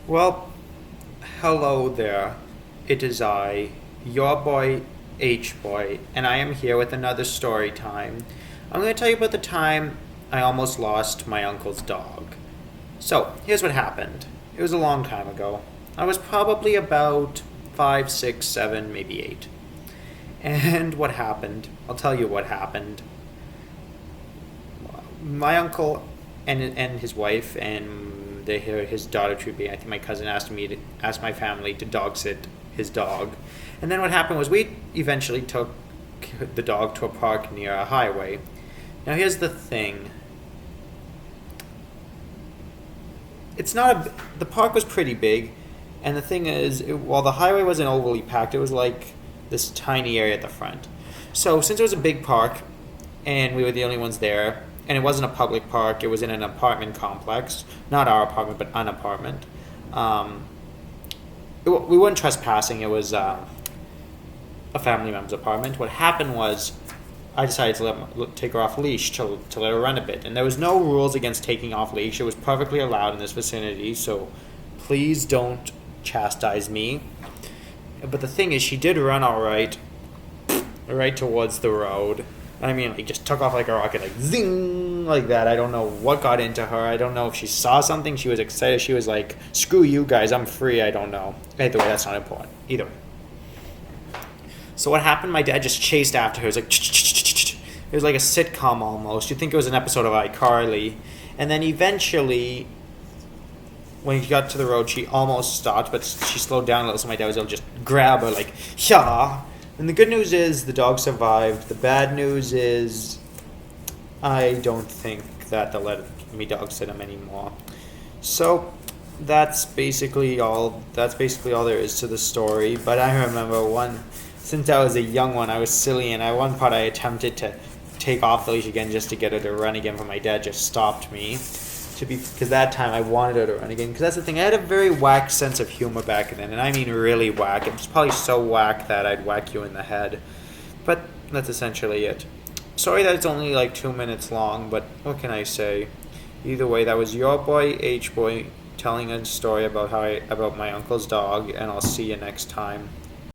Well, hello there. It is I, your boy H Boy, and I am here with another story time. I'm going to tell you about the time I almost lost my uncle's dog. So, here's what happened. It was a long time ago. I was probably about 5, 6, 7, maybe 8. And what happened? I'll tell you what happened. My uncle and his wife and his daughter Troopy. I think my cousin asked my family to dog sit his dog, and then what happened was we eventually took the dog to a park near a highway. Now here's the thing. It's not the park was pretty big, and the thing is, while the highway wasn't overly packed, it was like this tiny area at the front. So since it was a big park, and we were the only ones there, and it wasn't a public park, it was in an apartment complex, not our apartment, but an apartment. We weren't trespassing. It was a family member's apartment. What happened was, I decided to take her off leash to let her run a bit, and there was no rules against taking off leash. It was perfectly allowed in this vicinity, so please don't chastise me. But the thing is, she did run all right towards the road. I mean, like, just took off like a rocket, like zing, like that. I don't know what got into her. I don't know if she saw something. She was excited. She was like, "Screw you guys, I'm free." I don't know. Either way, that's not important. Either way. So what happened? My dad just chased after her. It was like, it was like a sitcom almost. You'd think it was an episode of iCarly. And then eventually, when he got to the road, she almost stopped, but she slowed down a little. So my dad was able to just grab her, like, yeah. And the good news is the dog survived. The bad news is I don't think that they'll let me dog sit him anymore. So that's basically all. That's basically all there is to the story. But I remember since I was a young one, I was silly, and at one part I attempted to take off the leash again just to get her to run again, but my dad just stopped me. Because that time I wanted her to run again. Because that's the thing, I had a very whack sense of humor back then, and I mean really whack. It was probably so whack that I'd whack you in the head. But that's essentially it. Sorry that it's only like 2 minutes long, but what can I say? Either way, that was your boy H Boy telling a story about about my uncle's dog, and I'll see you next time.